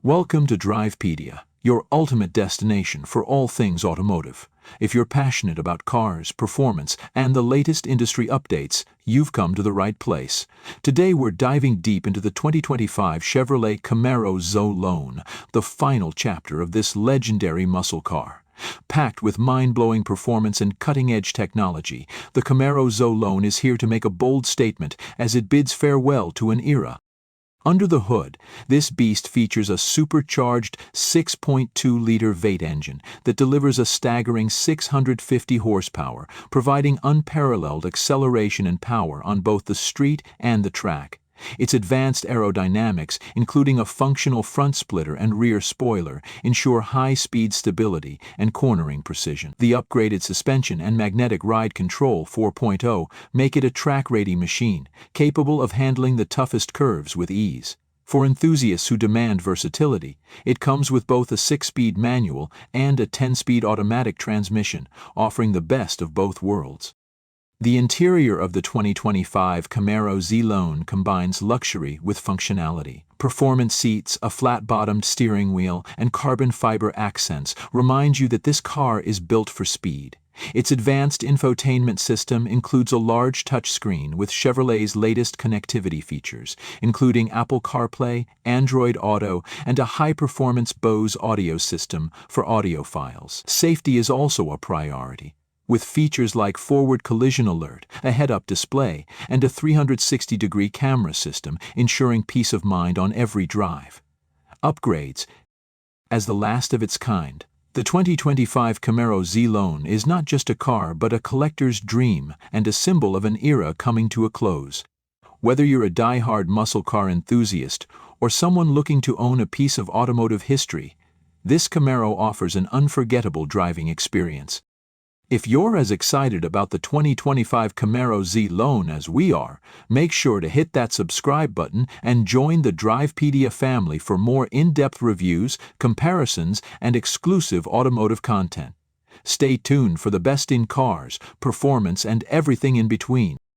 Welcome to Drivepedia, your ultimate destination for all things automotive. If you're passionate about cars, performance, and the latest industry updates, you've come to the right place. Today we're diving deep into the 2025 Chevrolet Camaro ZL1, the final chapter of this legendary muscle car. Packed with mind-blowing performance and cutting-edge technology, the Camaro ZL1 is here to make a bold statement as it bids farewell to an era. Under the hood, this beast features a supercharged 6.2-liter V8 engine that delivers a staggering 650 horsepower, providing unparalleled acceleration and power on both the street and the track. Its advanced aerodynamics, including a functional front splitter and rear spoiler, ensure high-speed stability and cornering precision. The upgraded suspension and magnetic ride control 4.0 make it a track-ready machine, capable of handling the toughest curves with ease. For enthusiasts who demand versatility, it comes with both a 6-speed manual and a 10-speed automatic transmission, offering the best of both worlds. The interior of the 2025 Camaro ZL1 combines luxury with functionality. Performance seats, a flat-bottomed steering wheel, and carbon fiber accents remind you that this car is built for speed. Its advanced infotainment system includes a large touchscreen with Chevrolet's latest connectivity features, including Apple CarPlay, Android Auto, and a high-performance Bose audio system for audiophiles. Safety is also a priority, with features like forward collision alert, a head-up display, and a 360-degree camera system ensuring peace of mind on every drive. Upgrades. As the last of its kind, the 2025 Camaro ZL1 is not just a car but a collector's dream and a symbol of an era coming to a close. Whether you're a die-hard muscle car enthusiast or someone looking to own a piece of automotive history, this Camaro offers an unforgettable driving experience. If you're as excited about the 2025 Camaro ZL1 as we are, make sure to hit that subscribe button and join the Drivepedia family for more in-depth reviews, comparisons, and exclusive automotive content. Stay tuned for the best in cars, performance, and everything in between.